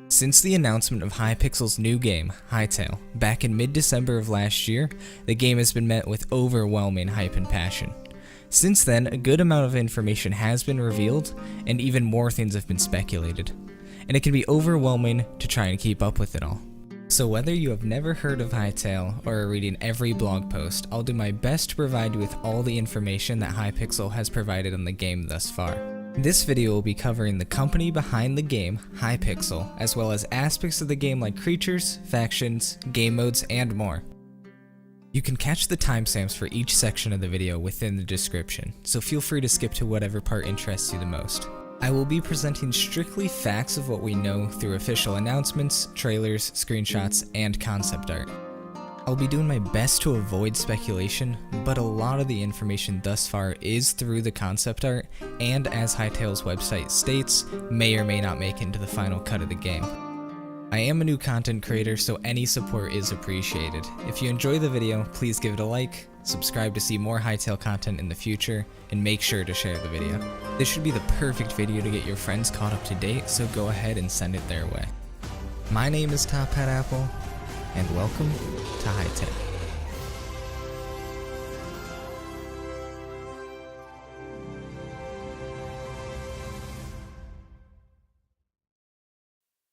Since the announcement of Hypixel's new game, Hytale, back in mid-December of last year, the game has been met with overwhelming hype and passion. Since then, a good amount of information has been revealed, and even more things have been speculated. And it can be overwhelming to try and keep up with it all. So whether you have never heard of Hytale or are reading every blog post, I'll do my best to provide you with all the information that Hypixel has provided on the game thus far. This video will be covering the company behind the game, Hypixel, as well as aspects of the game like creatures, factions, game modes, and more. You can catch the timestamps for each section of the video within the description, so feel free to skip to whatever part interests you the most. I will be presenting strictly facts of what we know through official announcements, trailers, screenshots, and concept art. I'll be doing my best to avoid speculation, but a lot of the information thus far is through the concept art, and as Hytale's website states, may or may not make it into the final cut of the game. I am a new content creator, so any support is appreciated. If you enjoy the video, please give it a like, subscribe to see more Hytale content in the future, and make sure to share the video. This should be the perfect video to get your friends caught up to date, so go ahead and send it their way. My name is Top Hat Apple, and welcome to Hytale.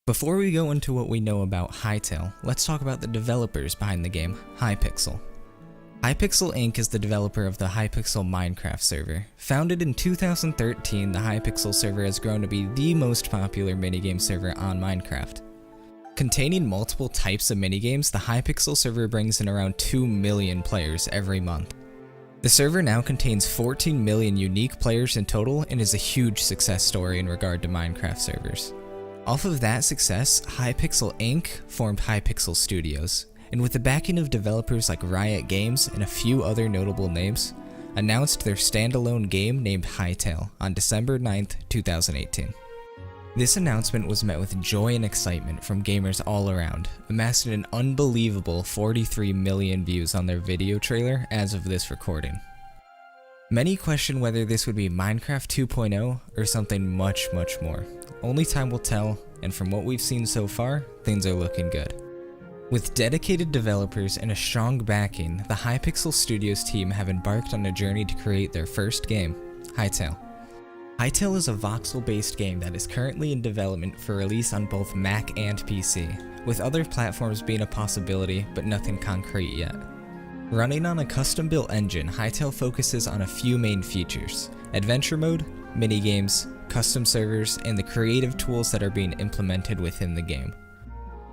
Before we go into what we know about Hytale, let's talk about the developers behind the game, Hypixel. Hypixel Inc. is the developer of the Hypixel Minecraft server. Founded in 2013, the Hypixel server has grown to be the most popular minigame server on Minecraft. Containing multiple types of minigames, the Hypixel server brings in around 2 million players every month. The server now contains 14 million unique players in total and is a huge success story in regard to Minecraft servers. Off of that success, Hypixel Inc. formed Hypixel Studios, and with the backing of developers like Riot Games and a few other notable names, announced their standalone game named Hytale on December 9th, 2018. This announcement was met with joy and excitement from gamers all around, amassing an unbelievable 43 million views on their video trailer as of this recording. Many question whether this would be Minecraft 2.0 or something much more. Only time will tell, and from what we've seen so far, things are looking good. With dedicated developers and a strong backing, the Hypixel Studios team have embarked on a journey to create their first game, Hytale. Hytale is a voxel-based game that is currently in development for release on both Mac and PC, with other platforms being a possibility, but nothing concrete yet. Running on a custom-built engine, Hytale focuses on a few main features: adventure mode, minigames, custom servers, and the creative tools that are being implemented within the game.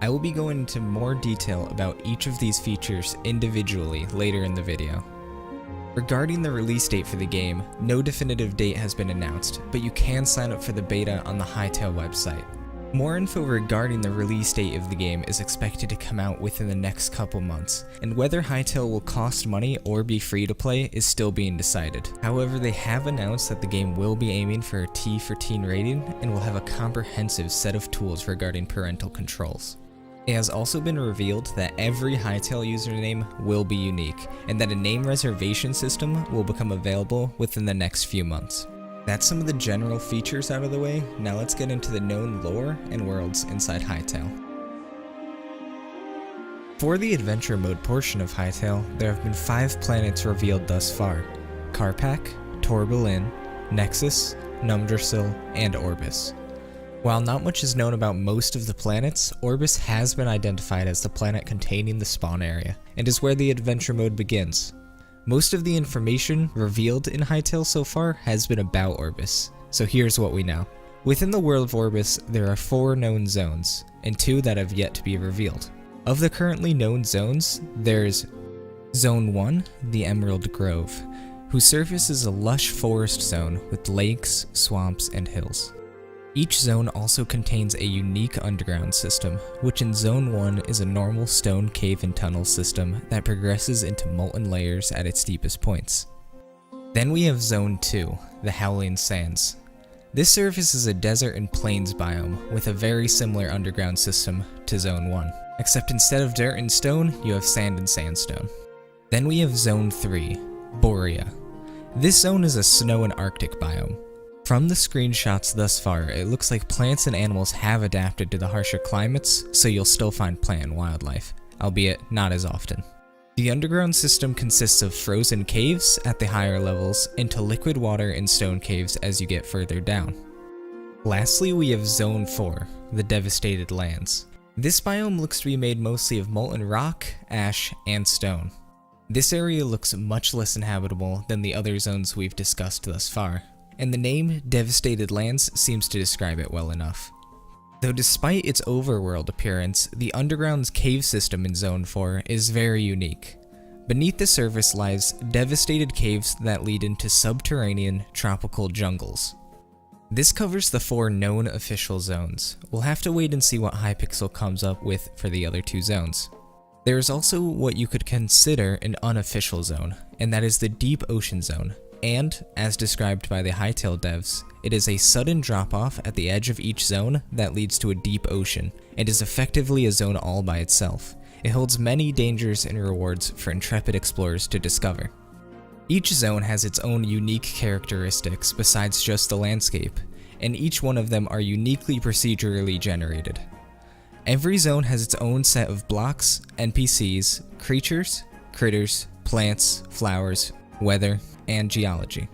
I will be going into more detail about each of these features individually later in the video. Regarding the release date for the game, no definitive date has been announced, but you can sign up for the beta on the Hytale website. More info regarding the release date of the game is expected to come out within the next couple months, and whether Hytale will cost money or be free to play is still being decided. However, they have announced that the game will be aiming for a T for teen rating and will have a comprehensive set of tools regarding parental controls. It has also been revealed that every Hytale username will be unique, and that a name reservation system will become available within the next few months. That's some of the general features out of the way. Now let's get into the known lore and worlds inside Hytale. For the adventure mode portion of Hytale, there have been 5 planets revealed thus far: Karpak, Torbalin, Nexus, Numdrassil, and Orbis. While not much is known about most of the planets, Orbis has been identified as the planet containing the spawn area, and is where the adventure mode begins. Most of the information revealed in Hytale so far has been about Orbis, so here's what we know. Within the world of Orbis, there are 4 known zones, and 2 that have yet to be revealed. Of the currently known zones, there's Zone 1, the Emerald Grove, whose surface is a lush forest zone with lakes, swamps, and hills. Each zone also contains a unique underground system, which in Zone 1 is a normal stone cave and tunnel system that progresses into molten layers at its deepest points. Then we have Zone 2, the Howling Sands. This surface is a desert and plains biome with a very similar underground system to Zone 1, except instead of dirt and stone, you have sand and sandstone. Then we have Zone 3, Borea. This zone is a snow and Arctic biome. From the screenshots thus far, it looks like plants and animals have adapted to the harsher climates, so you'll still find plant and wildlife, albeit not as often. The underground system consists of frozen caves at the higher levels into liquid water and stone caves as you get further down. Lastly, we have Zone 4, the Devastated Lands. This biome looks to be made mostly of molten rock, ash, and stone. This area looks much less inhabitable than the other zones we've discussed thus far, and the name Devastated Lands seems to describe it well enough. Though despite its overworld appearance, the underground's cave system in Zone 4 is very unique. Beneath the surface lies devastated caves that lead into subterranean tropical jungles. This covers the 4 known official zones. We'll have to wait and see what Hypixel comes up with for the other 2 zones. There is also what you could consider an unofficial zone, and that is the Deep Ocean Zone. And, as described by the Hytale devs, it is a sudden drop-off at the edge of each zone that leads to a deep ocean, and is effectively a zone all by itself. It holds many dangers and rewards for intrepid explorers to discover. Each zone has its own unique characteristics besides just the landscape, and each one of them are uniquely procedurally generated. Every zone has its own set of blocks, NPCs, creatures, critters, plants, flowers, weather, and geology.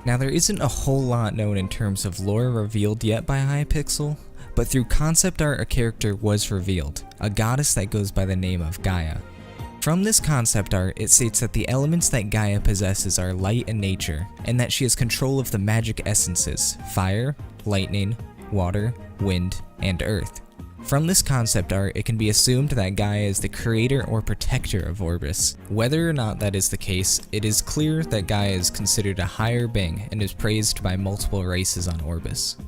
Now there isn't a whole lot known in terms of lore revealed yet by Hypixel, but through concept art a character was revealed, a goddess that goes by the name of Gaia. From this concept art, it states that the elements that Gaia possesses are light and nature, and that she has control of the magic essences, fire, lightning, water, wind, and earth. From this concept art, it can be assumed that Gaia is the creator or protector of Orbis. Whether or not that is the case, it is clear that Gaia is considered a higher being and is praised by multiple races on Orbis.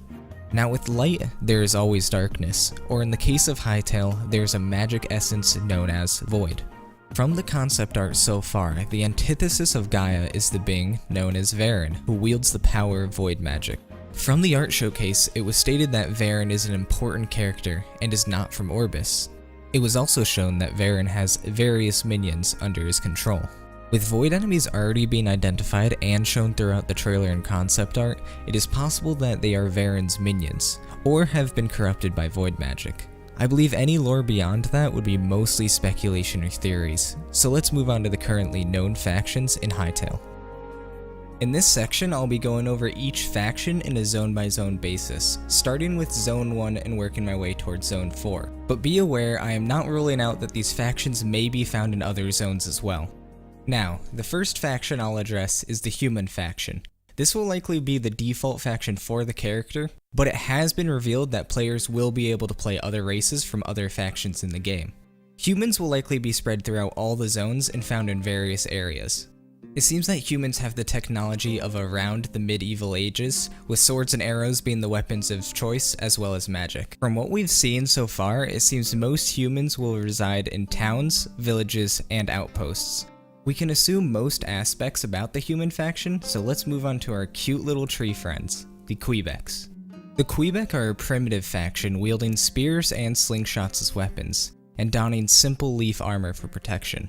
Now with light, there is always darkness, or in the case of Hytale, there is a magic essence known as Void. From the concept art so far, the antithesis of Gaia is the being known as Varen, who wields the power of void magic. From the art showcase, it was stated that Varen is an important character and is not from Orbis. It was also shown that Varen has various minions under his control. With void enemies already being identified and shown throughout the trailer and concept art, it is possible that they are Varen's minions, or have been corrupted by void magic. I believe any lore beyond that would be mostly speculation or theories, so let's move on to the currently known factions in Hytale. In this section, I'll be going over each faction in a zone-by-zone basis, starting with Zone 1 and working my way towards Zone 4. But be aware, I am not ruling out that these factions may be found in other zones as well. Now, the first faction I'll address is the Human faction. This will likely be the default faction for the character, but it has been revealed that players will be able to play other races from other factions in the game. Humans will likely be spread throughout all the zones and found in various areas. It seems that humans have the technology of around the medieval ages, with swords and arrows being the weapons of choice as well as magic. From what we've seen so far, it seems most humans will reside in towns, villages, and outposts. We can assume most aspects about the human faction, so let's move on to our cute little tree friends, the Quebecs. The Quebec are a primitive faction wielding spears and slingshots as weapons, and donning simple leaf armor for protection.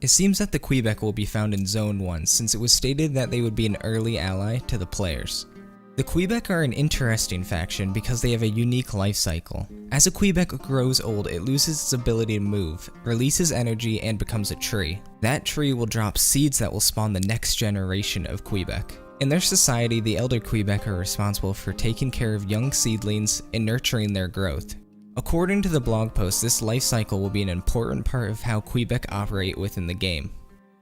It seems that the Quebec will be found in Zone 1 since it was stated that they would be an early ally to the players. The Quebec are an interesting faction because they have a unique life cycle. As a Quebec grows old, it loses its ability to move, releases energy, and becomes a tree. That tree will drop seeds that will spawn the next generation of Quebec. In their society, the elder Quebec are responsible for taking care of young seedlings and nurturing their growth. According to the blog post, this life cycle will be an important part of how Quebec operate within the game.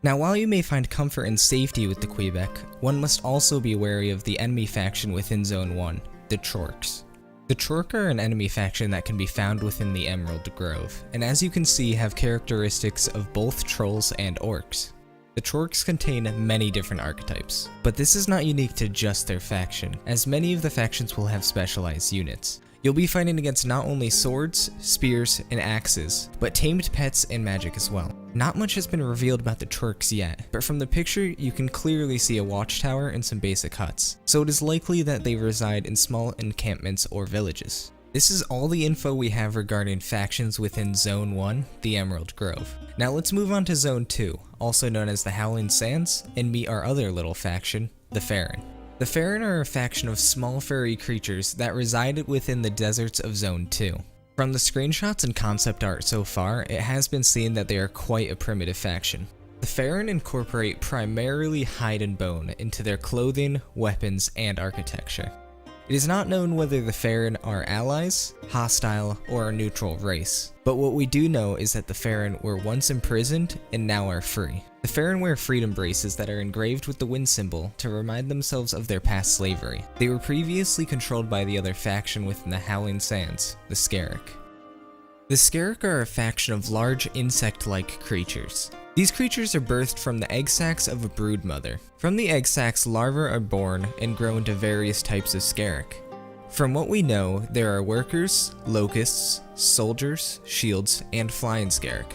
Now, while you may find comfort and safety with the Quebec, one must also be wary of the enemy faction within Zone 1, the Chorks. The Chork are an enemy faction that can be found within the Emerald Grove, and as you can see have characteristics of both trolls and orcs. The Chorks contain many different archetypes, but this is not unique to just their faction, as many of the factions will have specialized units. You'll be fighting against not only swords, spears, and axes, but tamed pets and magic as well. Not much has been revealed about the Chorks yet, but from the picture you can clearly see a watchtower and some basic huts, so it is likely that they reside in small encampments or villages. This is all the info we have regarding factions within Zone 1, the Emerald Grove. Now let's move on to Zone 2, also known as the Howling Sands, and meet our other little faction, the Farron. The Farron are a faction of small furry creatures that reside within the deserts of Zone 2. From the screenshots and concept art so far, it has been seen that they are quite a primitive faction. The Farron incorporate primarily hide and bone into their clothing, weapons, and architecture. It is not known whether the Farron are allies, hostile, or a neutral race, but what we do know is that the Farron were once imprisoned and now are free. The Farron wear freedom braces that are engraved with the wind symbol to remind themselves of their past slavery. They were previously controlled by the other faction within the Howling Sands, the Skerrick. The Skerrick are a faction of large insect-like creatures. These creatures are birthed from the egg sacs of a brood mother. From the egg sacs, larvae are born and grow into various types of Skerrick. From what we know, there are workers, locusts, soldiers, shields, and flying Skerrick.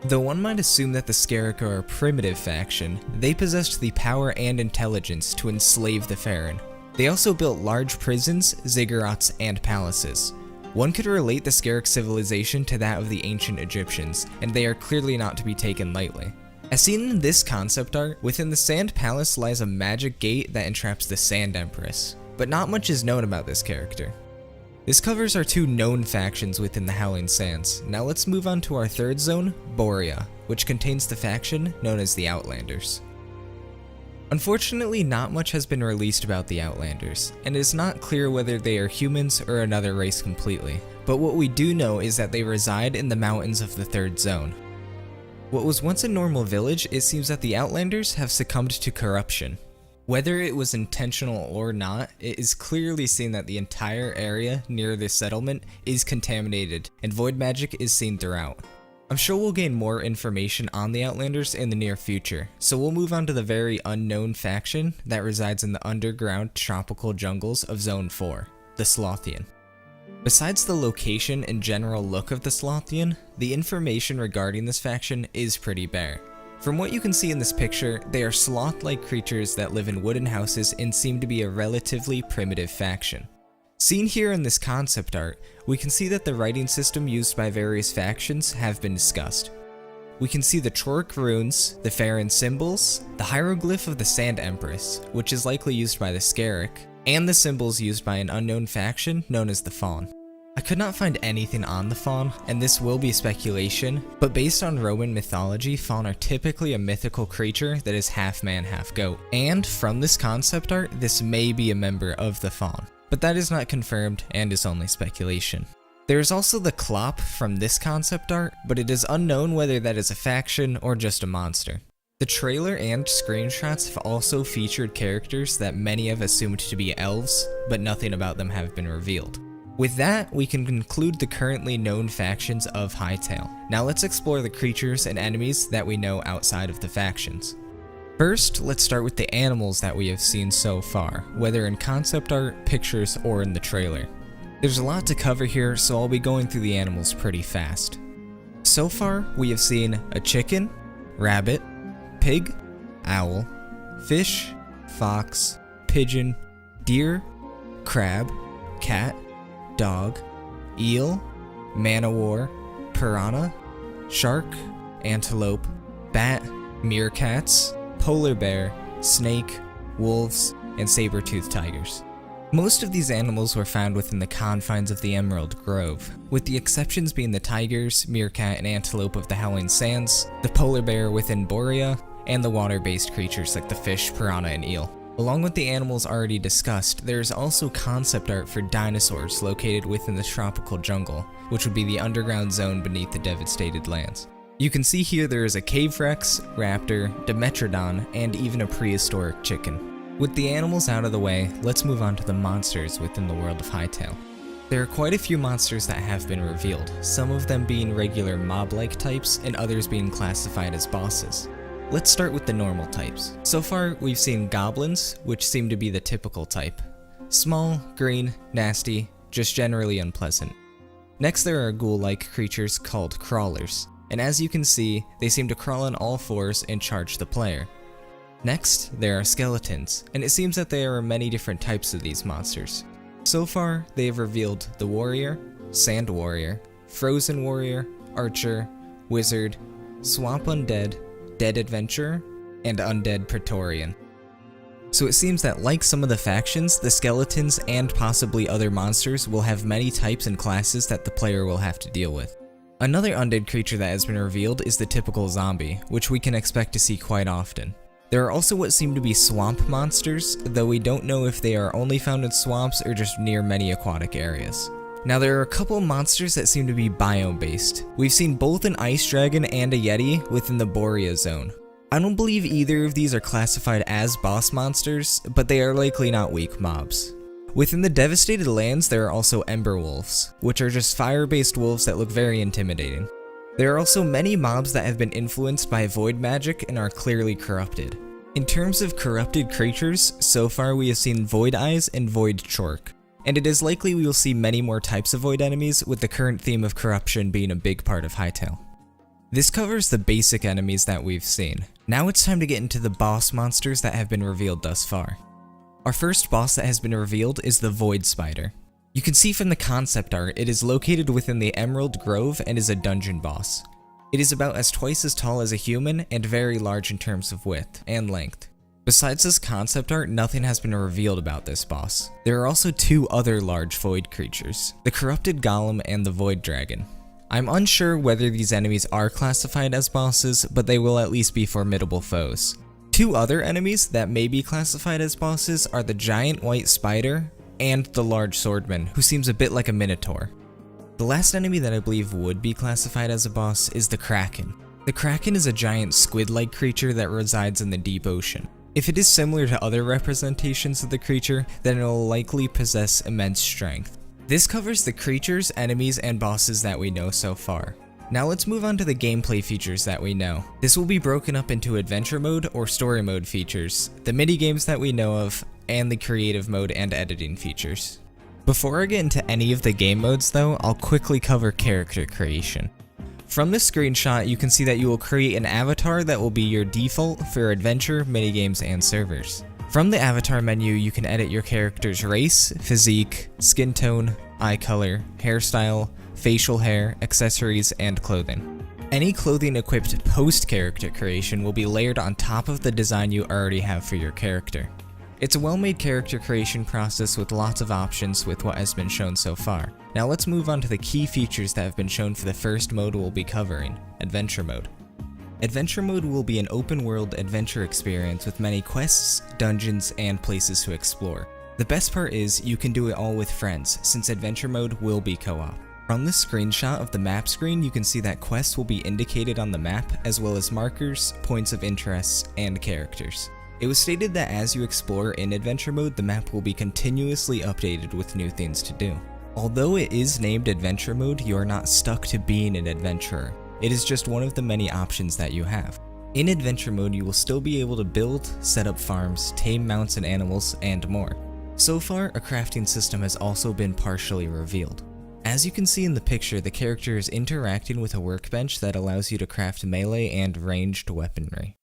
Though one might assume that the Skerrick are a primitive faction, they possessed the power and intelligence to enslave the Farron. They also built large prisons, ziggurats, and palaces. One could relate the Skerrick civilization to that of the ancient Egyptians, and they are clearly not to be taken lightly. As seen in this concept art, within the Sand Palace lies a magic gate that entraps the Sand Empress, but not much is known about this character. This covers our two known factions within the Howling Sands. Now let's move on to our third zone, Borea, which contains the faction known as the Outlanders. Unfortunately, not much has been released about the Outlanders, and it is not clear whether they are humans or another race completely, but what we do know is that they reside in the mountains of the third zone. What was once a normal village, it seems that the Outlanders have succumbed to corruption. Whether it was intentional or not, it is clearly seen that the entire area near this settlement is contaminated, and void magic is seen throughout. I'm sure we'll gain more information on the Outlanders in the near future, so we'll move on to the very unknown faction that resides in the underground tropical jungles of Zone 4, the Slothian. Besides the location and general look of the Slothian, the information regarding this faction is pretty bare. From what you can see in this picture, they are sloth-like creatures that live in wooden houses and seem to be a relatively primitive faction. Seen here in this concept art, we can see that the writing system used by various factions have been discussed. We can see the Chork runes, the Farron symbols, the hieroglyph of the Sand Empress, which is likely used by the Skerrick, and the symbols used by an unknown faction known as the Faun. I could not find anything on the Faun, and this will be speculation, but based on Roman mythology, Faun are typically a mythical creature that is half man, half goat. And from this concept art, this may be a member of the Faun, but that is not confirmed and is only speculation. There is also the Clop from this concept art, but it is unknown whether that is a faction or just a monster. The trailer and screenshots have also featured characters that many have assumed to be elves, but nothing about them have been revealed. With that, we can conclude the currently known factions of Hytale. Now let's explore the creatures and enemies that we know outside of the factions. First, let's start with the animals that we have seen so far, whether in concept art, pictures, or in the trailer. There's a lot to cover here, so I'll be going through the animals pretty fast. So far, we have seen a chicken, rabbit, pig, owl, fish, fox, pigeon, deer, crab, cat, dog, eel, man-o-war, piranha, shark, antelope, bat, meerkats, polar bear, snake, wolves, and saber-toothed tigers. Most of these animals were found within the confines of the Emerald Grove, with the exceptions being the tigers, meerkat, and antelope of the Howling Sands, the polar bear within Borea, and the water-based creatures like the fish, piranha, and eel. Along with the animals already discussed, there is also concept art for dinosaurs located within the tropical jungle, which would be the underground zone beneath the devastated lands. You can see here there is a cave rex, raptor, Dimetrodon, and even a prehistoric chicken. With the animals out of the way, let's move on to the monsters within the world of Hytale. There are quite a few monsters that have been revealed, some of them being regular mob-like types and others being classified as bosses. Let's start with the normal types. So far, we've seen goblins, which seem to be the typical type. Small, green, nasty, just generally unpleasant. Next, there are ghoul-like creatures called crawlers, and as you can see, they seem to crawl on all fours and charge the player. Next, there are skeletons, and it seems that there are many different types of these monsters. So far, they have revealed the warrior, sand warrior, frozen warrior, archer, wizard, swamp undead, dead adventurer, and undead praetorian. So it seems that like some of the factions, the skeletons and possibly other monsters will have many types and classes that the player will have to deal with. Another undead creature that has been revealed is the typical zombie, which we can expect to see quite often. There are also what seem to be swamp monsters, though we don't know if they are only found in swamps or just near many aquatic areas. Now there are a couple monsters that seem to be biome based. We've seen both an ice dragon and a yeti within the Borea zone. I don't believe either of these are classified as boss monsters, but they are likely not weak mobs. Within the devastated lands there are also ember wolves, which are just fire-based wolves that look very intimidating. There are also many mobs that have been influenced by void magic and are clearly corrupted. In terms of corrupted creatures, so far we have seen void eyes and void chork, and it is likely we will see many more types of void enemies, with the current theme of corruption being a big part of Hytale. This covers the basic enemies that we've seen. Now it's time to get into the boss monsters that have been revealed thus far. Our first boss that has been revealed is the Void Spider. You can see from the concept art it is located within the Emerald Grove and is a dungeon boss. It is about twice as tall as a human and very large in terms of width and length. Besides this concept art, nothing has been revealed about this boss. There are also two other large void creatures, the Corrupted Golem and the Void Dragon. I'm unsure whether these enemies are classified as bosses, but they will at least be formidable foes. Two other enemies that may be classified as bosses are the Giant White Spider and the Large Swordman, who seems a bit like a minotaur. The last enemy that I believe would be classified as a boss is the Kraken. The Kraken is a giant squid-like creature that resides in the deep ocean. If it is similar to other representations of the creature, then it will likely possess immense strength. This covers the creatures, enemies, and bosses that we know so far. Now let's move on to the gameplay features that we know. This will be broken up into adventure mode or story mode features, the minigames that we know of, and the creative mode and editing features. Before I get into any of the game modes though, I'll quickly cover character creation. From this screenshot, you can see that you will create an avatar that will be your default for adventure, minigames, and servers. From the avatar menu, you can edit your character's race, physique, skin tone, eye color, hairstyle, facial hair, accessories, and clothing. Any clothing equipped post-character creation will be layered on top of the design you already have for your character. It's a well-made character creation process with lots of options with what has been shown so far. Now let's move on to the key features that have been shown for the first mode we'll be covering, Adventure Mode. Adventure Mode will be an open-world adventure experience with many quests, dungeons, and places to explore. The best part is you can do it all with friends, since Adventure Mode will be co-op. From this screenshot of the map screen, you can see that quests will be indicated on the map, as well as markers, points of interest, and characters. It was stated that as you explore in Adventure Mode, the map will be continuously updated with new things to do. Although it is named Adventure Mode, you are not stuck to being an adventurer. It is just one of the many options that you have. In Adventure Mode, you will still be able to build, set up farms, tame mounts and animals, and more. So far, a crafting system has also been partially revealed. As you can see in the picture, the character is interacting with a workbench that allows you to craft melee and ranged weaponry.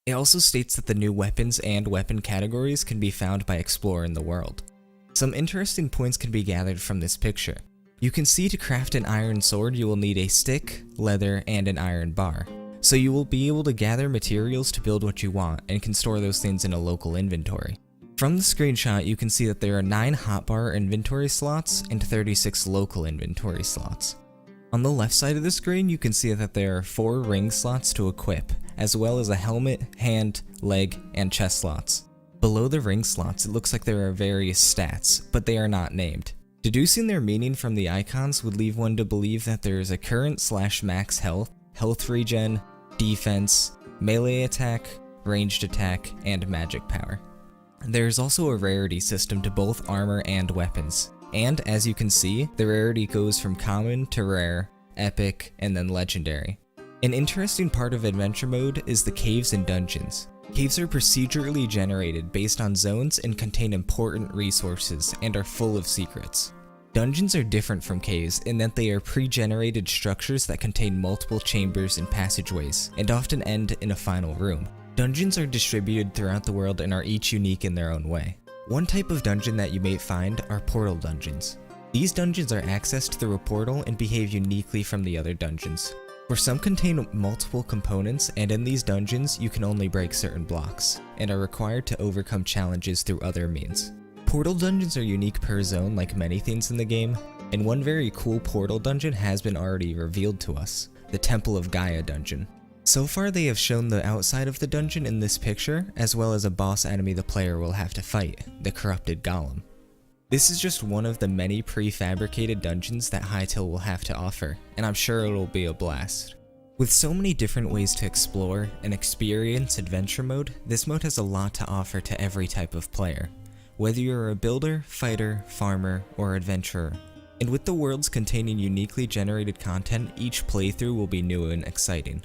It also states that the new weapons and weapon categories can be found by exploring the world. Some interesting points can be gathered from this picture. You can see to craft an iron sword you will need a stick, leather, and an iron bar. So you will be able to gather materials to build what you want and can store those things in a local inventory. From the screenshot you can see that there are 9 hotbar inventory slots and 36 local inventory slots. On the left side of the screen you can see that there are 4 ring slots to equip, as well as a helmet, hand, leg, and chest slots. Below the ring slots it looks like there are various stats, but they are not named. Deducing their meaning from the icons would leave one to believe that there is a current/max health, health regen, defense, melee attack, ranged attack, and magic power. There is also a rarity system to both armor and weapons, and as you can see, the rarity goes from common to rare, epic, and then legendary. An interesting part of Adventure Mode is the caves and dungeons. Caves are procedurally generated based on zones and contain important resources and are full of secrets. Dungeons are different from caves in that they are pre-generated structures that contain multiple chambers and passageways, and often end in a final room. Dungeons are distributed throughout the world and are each unique in their own way. One type of dungeon that you may find are portal dungeons. These dungeons are accessed through a portal and behave uniquely from the other dungeons. For some contain multiple components, and in these dungeons you can only break certain blocks, and are required to overcome challenges through other means. Portal dungeons are unique per zone like many things in the game, and one very cool portal dungeon has been already revealed to us, the Temple of Gaia dungeon. So far they have shown the outside of the dungeon in this picture, as well as a boss enemy the player will have to fight, the corrupted golem. This is just one of the many prefabricated dungeons that Hytale will have to offer, and I'm sure it'll be a blast. With so many different ways to explore and experience adventure mode, this mode has a lot to offer to every type of player, whether you're a builder, fighter, farmer, or adventurer. And with the worlds containing uniquely generated content, each playthrough will be new and exciting.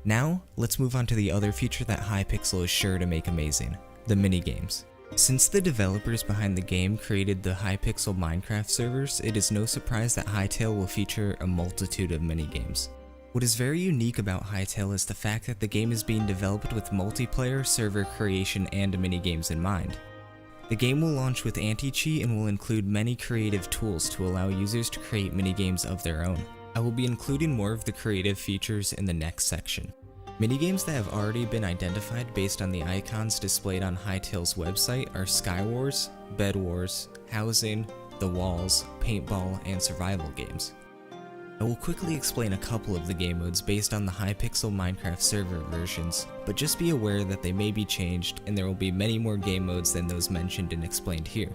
Now, let's move on to the other feature that Hypixel is sure to make amazing, the minigames. Since the developers behind the game created the Hypixel Minecraft servers, it is no surprise that Hytale will feature a multitude of minigames. What is very unique about Hytale is the fact that the game is being developed with multiplayer, server creation, and minigames in mind. The game will launch with anti-cheat and will include many creative tools to allow users to create minigames of their own. I will be including more of the creative features in the next section. Minigames that have already been identified based on the icons displayed on Hytale's website are Sky Wars, Bed Wars, Housing, The Walls, Paintball, and Survival games. I will quickly explain a couple of the game modes based on the Hypixel Minecraft server versions, but just be aware that they may be changed and there will be many more game modes than those mentioned and explained here.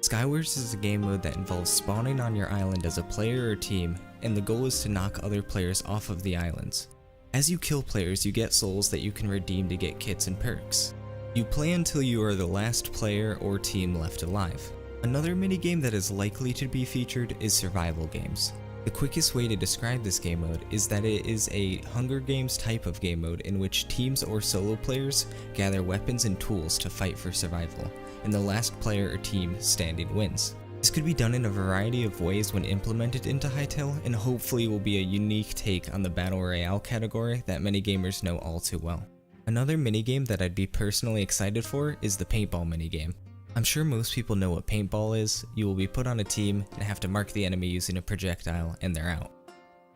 Skywars is a game mode that involves spawning on your island as a player or team, and the goal is to knock other players off of the islands. As you kill players, you get souls that you can redeem to get kits and perks. You play until you are the last player or team left alive. Another minigame that is likely to be featured is survival games. The quickest way to describe this game mode is that it is a Hunger Games type of game mode in which teams or solo players gather weapons and tools to fight for survival, and the last player or team standing wins. This could be done in a variety of ways when implemented into Hytale, and hopefully will be a unique take on the Battle Royale category that many gamers know all too well. Another minigame that I'd be personally excited for is the paintball minigame. I'm sure most people know what paintball is. You will be put on a team and have to mark the enemy using a projectile and they're out.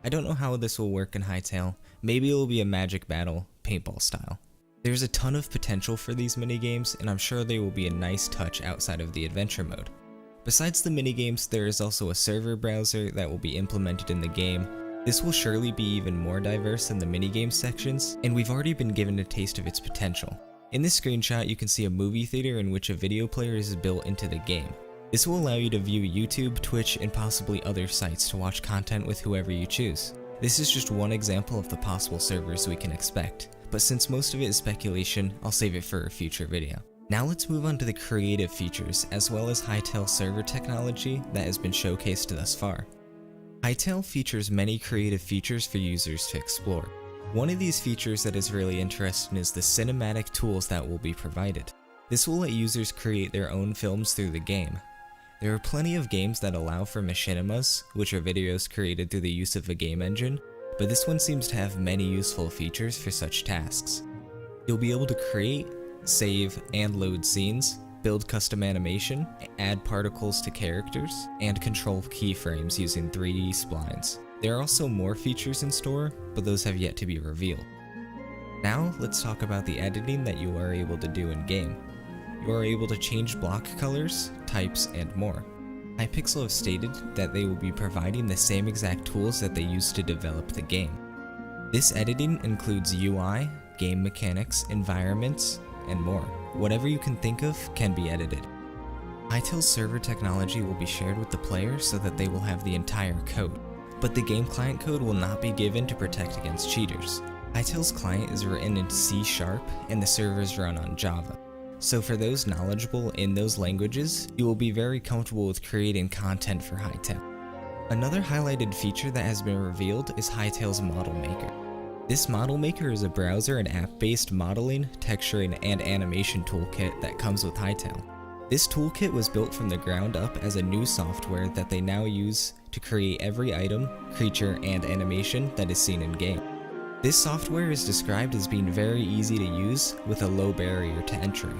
I don't know how this will work in Hytale, maybe it will be a magic battle, paintball style. There's a ton of potential for these minigames, and I'm sure they will be a nice touch outside of the adventure mode. Besides the minigames, there is also a server browser that will be implemented in the game. This will surely be even more diverse than the minigames sections, and we've already been given a taste of its potential. In this screenshot, you can see a movie theater in which a video player is built into the game. This will allow you to view YouTube, Twitch, and possibly other sites to watch content with whoever you choose. This is just one example of the possible servers we can expect, but since most of it is speculation, I'll save it for a future video. Now let's move on to the creative features, as well as Hytale server technology that has been showcased thus far. Hytale features many creative features for users to explore. One of these features that is really interesting is the cinematic tools that will be provided. This will let users create their own films through the game. There are plenty of games that allow for machinimas, which are videos created through the use of a game engine, but this one seems to have many useful features for such tasks. You'll be able to create, save, and load scenes, build custom animation, add particles to characters, and control keyframes using 3D splines. There are also more features in store, but those have yet to be revealed. Now let's talk about the editing that you are able to do in game. You are able to change block colors, types, and more. Hypixel have stated that they will be providing the same exact tools that they used to develop the game. This editing includes UI, game mechanics, environments, and more. Whatever you can think of can be edited. Hytale's server technology will be shared with the player so that they will have the entire code, but the game client code will not be given to protect against cheaters. Hytale's client is written in C# and the servers run on Java. So for those knowledgeable in those languages, you will be very comfortable with creating content for Hytale. Another highlighted feature that has been revealed is Hytale's Model Maker. This Model Maker is a browser and app-based modeling, texturing, and animation toolkit that comes with Hytale. This toolkit was built from the ground up as a new software that they now use to create every item, creature, and animation that is seen in-game. This software is described as being very easy to use with a low barrier to entry.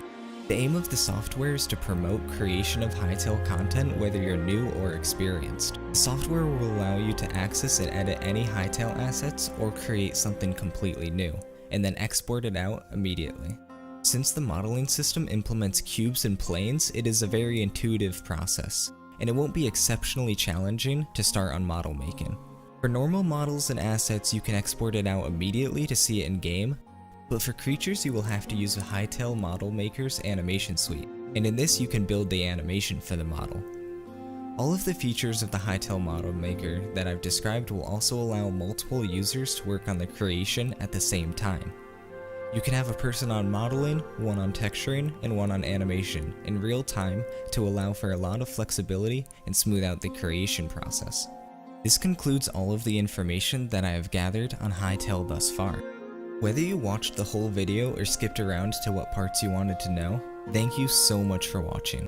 The aim of the software is to promote creation of Hytale content whether you're new or experienced. The software will allow you to access and edit any Hytale assets or create something completely new, and then export it out immediately. Since the modeling system implements cubes and planes, it is a very intuitive process, and it won't be exceptionally challenging to start on model making. For normal models and assets, you can export it out immediately to see it in game, but for creatures you will have to use a Hytale Model Maker's animation suite, and in this you can build the animation for the model. All of the features of the Hytale Model Maker that I've described will also allow multiple users to work on the creation at the same time. You can have a person on modeling, one on texturing, and one on animation in real time to allow for a lot of flexibility and smooth out the creation process. This concludes all of the information that I have gathered on Hytale thus far. Whether you watched the whole video or skipped around to what parts you wanted to know, thank you so much for watching.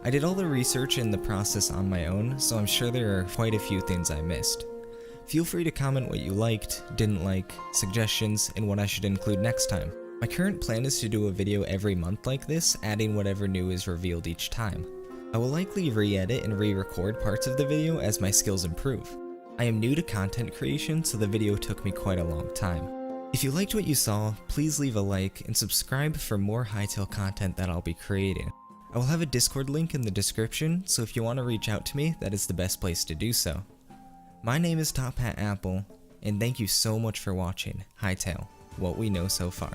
I did all the research in the process on my own, so I'm sure there are quite a few things I missed. Feel free to comment what you liked, didn't like, suggestions, and what I should include next time. My current plan is to do a video every month like this, adding whatever new is revealed each time. I will likely re-edit and re-record parts of the video as my skills improve. I am new to content creation, so the video took me quite a long time. If you liked what you saw, please leave a like and subscribe for more Hytale content that I'll be creating. I will have a Discord link in the description, so if you want to reach out to me, that is the best place to do so. My name is Top Hat Apple, and thank you so much for watching Hytale, What We Know So Far.